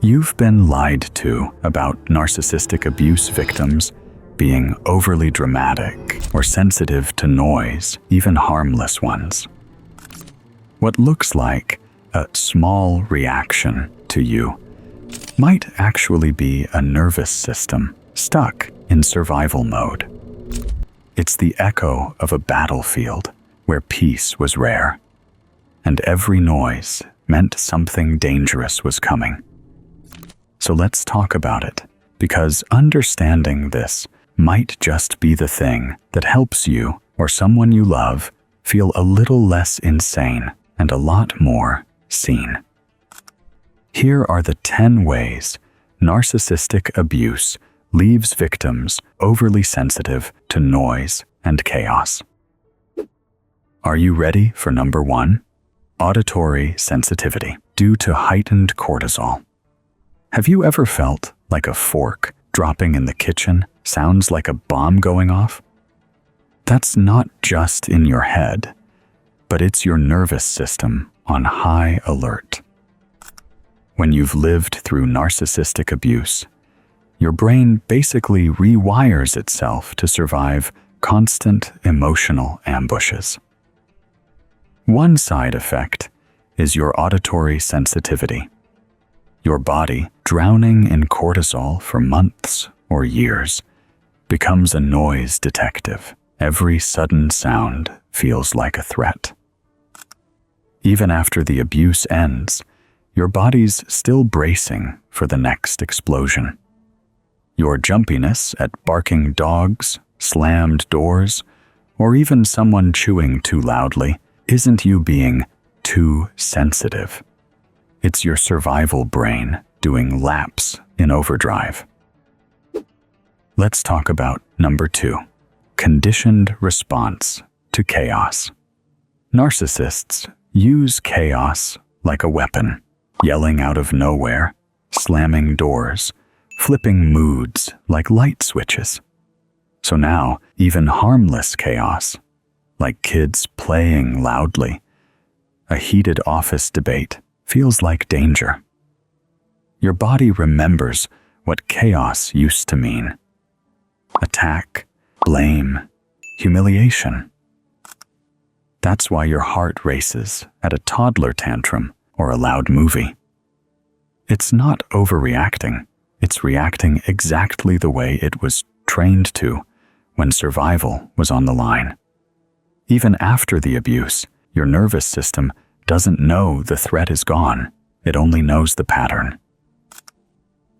You've been lied to about narcissistic abuse victims being overly dramatic or sensitive to noise, even harmless ones. What looks like a small reaction to you might actually be a nervous system stuck in survival mode. It's the echo of a battlefield where peace was rare, and every noise meant something dangerous was coming. So let's talk about it, because understanding this might just be the thing that helps you or someone you love feel a little less insane and a lot more seen. Here are the 10 ways narcissistic abuse leaves victims overly sensitive to noise and chaos. Are you ready for number 1? Auditory sensitivity due to heightened cortisol. Have you ever felt like a fork dropping in the kitchen sounds like a bomb going off? That's not just in your head, but it's your nervous system on high alert. When you've lived through narcissistic abuse, your brain basically rewires itself to survive constant emotional ambushes. One side effect is your auditory sensitivity. Your body, drowning in cortisol for months or years, becomes a noise detective. Every sudden sound feels like a threat. Even after the abuse ends, your body's still bracing for the next explosion. Your jumpiness at barking dogs, slammed doors, or even someone chewing too loudly isn't you being too sensitive. It's your survival brain doing laps in overdrive. Let's talk about number 2, conditioned response to chaos. Narcissists use chaos like a weapon, yelling out of nowhere, slamming doors, flipping moods like light switches. So now, even harmless chaos, like kids playing loudly, a heated office debate, feels like danger. Your body remembers what chaos used to mean. Attack, blame, humiliation. That's why your heart races at a toddler tantrum or a loud movie. It's not overreacting. It's reacting exactly the way it was trained to when survival was on the line. Even after the abuse, your nervous system doesn't know the threat is gone. It only knows the pattern.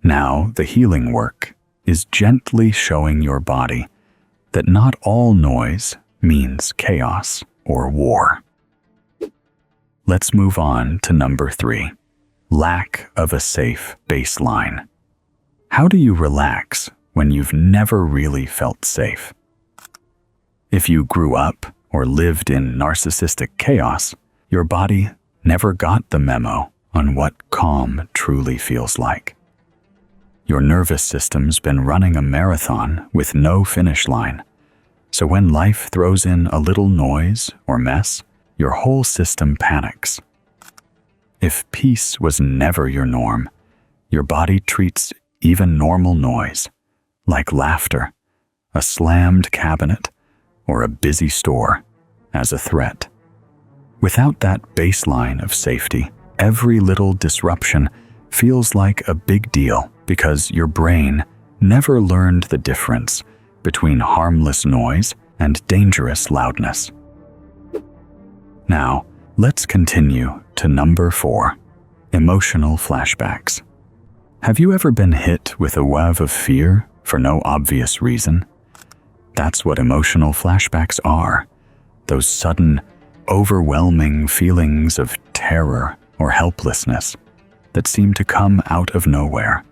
Now, the healing work is gently showing your body that not all noise means chaos or war. Let's move on to number 3, lack of a safe baseline. How do you relax when you've never really felt safe? If you grew up or lived in narcissistic chaos, your body never got the memo on what calm truly feels like. Your nervous system's been running a marathon with no finish line, so when life throws in a little noise or mess, your whole system panics. If peace was never your norm, your body treats even normal noise, like laughter, a slammed cabinet, or a busy store, as a threat. Without that baseline of safety, every little disruption feels like a big deal because your brain never learned the difference between harmless noise and dangerous loudness. Now, let's continue to number 4, emotional flashbacks. Have you ever been hit with a wave of fear for no obvious reason? That's what emotional flashbacks are, those sudden, overwhelming feelings of terror or helplessness that seem to come out of nowhere.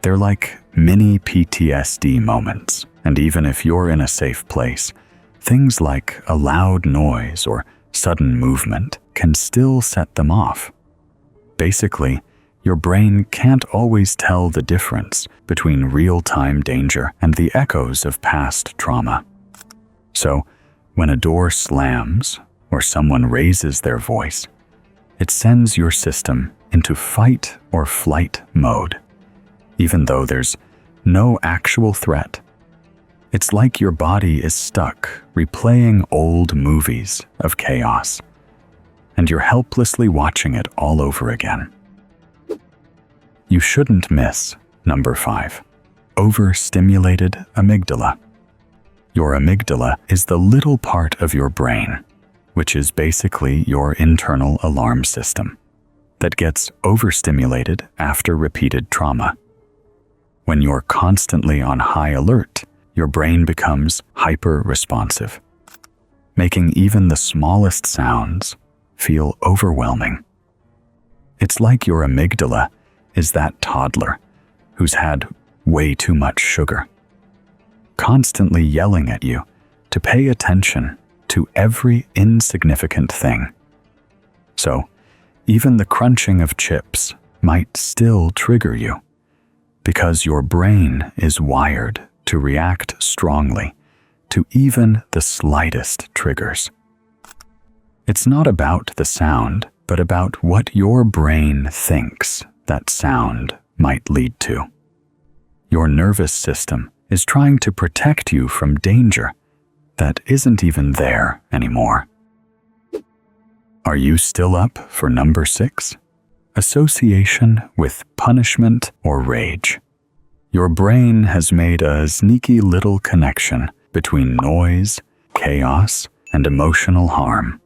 They're like mini PTSD moments, and even if you're in a safe place, things like a loud noise or sudden movement can still set them off. Basically, your brain can't always tell the difference between real-time danger and the echoes of past trauma. So, when a door slams or someone raises their voice, it sends your system into fight or flight mode, even though there's no actual threat. It's like your body is stuck replaying old movies of chaos, and you're helplessly watching it all over again. You shouldn't miss number 5. Overstimulated amygdala. Your amygdala is the little part of your brain, which is basically your internal alarm system, that gets overstimulated after repeated trauma. When you're constantly on high alert, your brain becomes hyper-responsive, making even the smallest sounds feel overwhelming. It's like your amygdala is that toddler who's had way too much sugar, constantly yelling at you to pay attention to every insignificant thing. So, even the crunching of chips might still trigger you, because your brain is wired to react strongly to even the slightest triggers. It's not about the sound, but about what your brain thinks that sound might lead to. Your nervous system is trying to protect you from danger that isn't even there anymore. Are you still up for number 6? Association with punishment or rage. Your brain has made a sneaky little connection between noise, chaos, and emotional harm.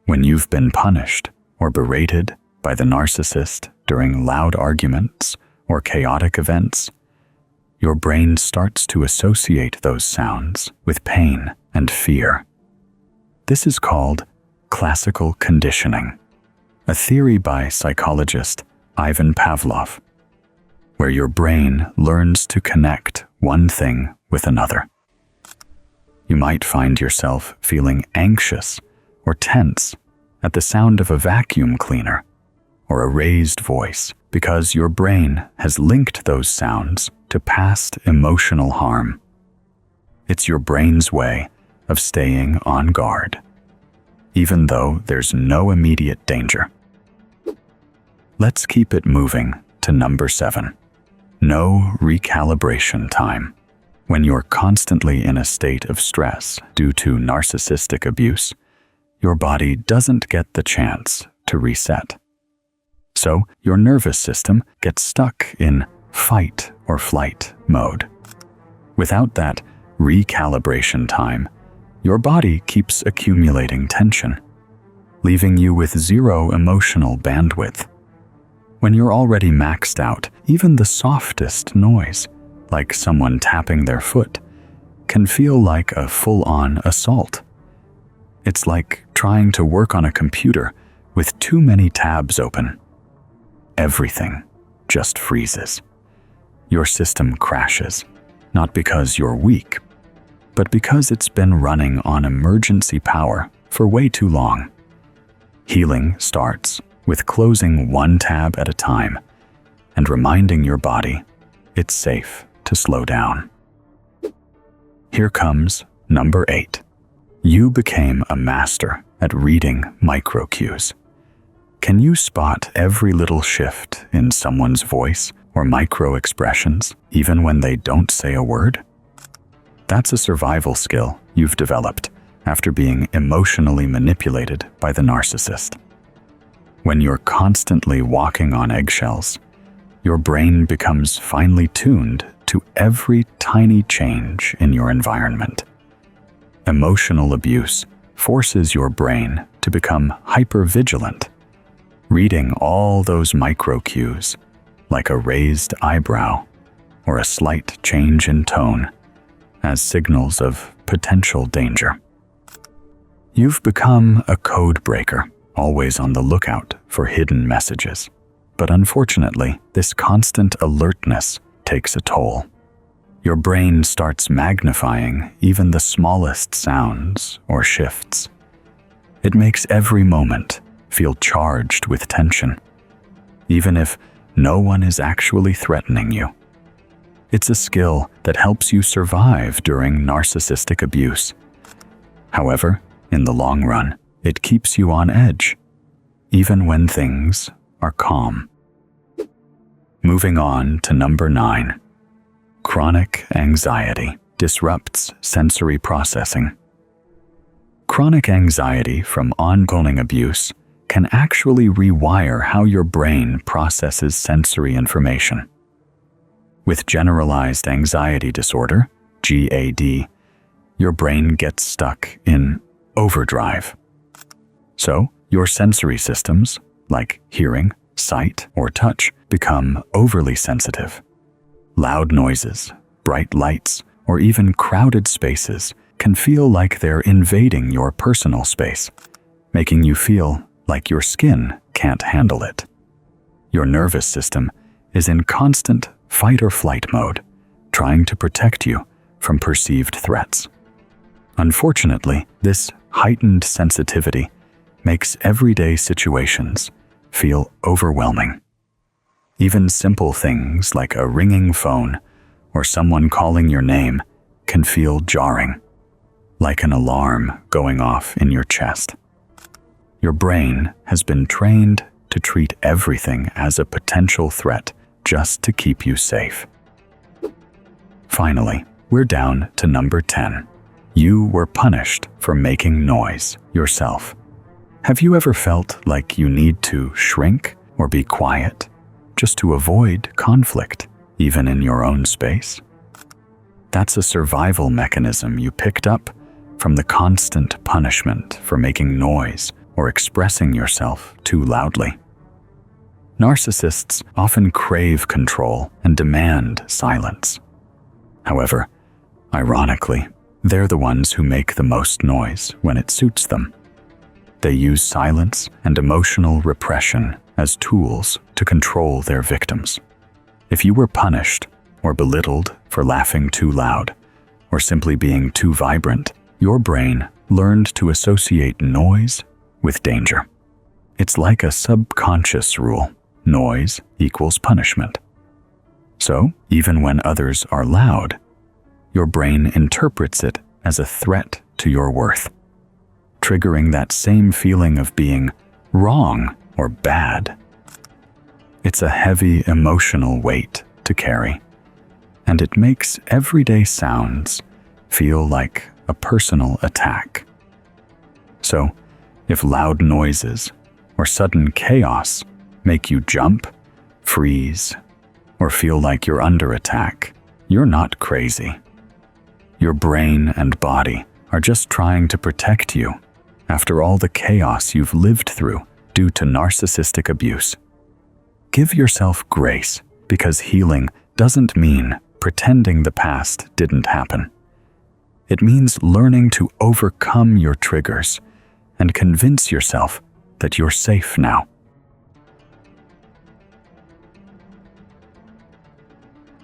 When you've been punished or berated by the narcissist during loud arguments or chaotic events, your brain starts to associate those sounds with pain and fear. This is called classical conditioning, a theory by psychologist Ivan Pavlov, where your brain learns to connect one thing with another. You might find yourself feeling anxious or tense at the sound of a vacuum cleaner or a raised voice because your brain has linked those sounds to past emotional harm. It's your brain's way of staying on guard, even though there's no immediate danger. Let's keep it moving to number 7. No recalibration time. When you're constantly in a state of stress due to narcissistic abuse, your body doesn't get the chance to reset. So your nervous system gets stuck in fight or flight mode. Without that recalibration time, your body keeps accumulating tension, leaving you with zero emotional bandwidth. When you're already maxed out, even the softest noise, like someone tapping their foot, can feel like a full-on assault. It's like trying to work on a computer with too many tabs open. Everything just freezes. Your system crashes, not because you're weak, but because it's been running on emergency power for way too long. Healing starts with closing one tab at a time and reminding your body it's safe to slow down. Here comes number 8. You became a master at reading micro cues. Can you spot every little shift in someone's voice or micro expressions, even when they don't say a word? That's a survival skill you've developed after being emotionally manipulated by the narcissist. When you're constantly walking on eggshells, your brain becomes finely tuned to every tiny change in your environment. Emotional abuse forces your brain to become hypervigilant, reading all those micro cues, like a raised eyebrow or a slight change in tone, as signals of potential danger. You've become a code breaker, always on the lookout for hidden messages. But unfortunately, this constant alertness takes a toll. Your brain starts magnifying even the smallest sounds or shifts. It makes every moment feel charged with tension, even if no one is actually threatening you. It's a skill that helps you survive during narcissistic abuse. However, in the long run, it keeps you on edge, even when things are calm. Moving on to number 9. Chronic anxiety disrupts sensory processing. Chronic anxiety from ongoing abuse can actually rewire how your brain processes sensory information. With generalized anxiety disorder, GAD, your brain gets stuck in overdrive. So, your sensory systems, like hearing, sight, or touch, become overly sensitive. Loud noises, bright lights, or even crowded spaces can feel like they're invading your personal space, making you feel like your skin can't handle it. Your nervous system is in constant fight or flight mode, trying to protect you from perceived threats. Unfortunately, this heightened sensitivity makes everyday situations feel overwhelming. Even simple things like a ringing phone or someone calling your name can feel jarring, like an alarm going off in your chest. Your brain has been trained to treat everything as a potential threat just to keep you safe. Finally, we're down to number 10. You were punished for making noise yourself. Have you ever felt like you need to shrink or be quiet just to avoid conflict, even in your own space? That's a survival mechanism you picked up from the constant punishment for making noise or expressing yourself too loudly. Narcissists often crave control and demand silence. However, ironically, they're the ones who make the most noise when it suits them. They use silence and emotional repression as tools to control their victims. If you were punished or belittled for laughing too loud or simply being too vibrant, your brain learned to associate noise with danger. It's like a subconscious rule: noise equals punishment. So, even when others are loud, your brain interprets it as a threat to your worth, triggering that same feeling of being wrong or bad. It's a heavy emotional weight to carry, and it makes everyday sounds feel like a personal attack. So, if loud noises or sudden chaos make you jump, freeze, or feel like you're under attack, you're not crazy. Your brain and body are just trying to protect you after all the chaos you've lived through due to narcissistic abuse. Give yourself grace, because healing doesn't mean pretending the past didn't happen. It means learning to overcome your triggers and convince yourself that you're safe now.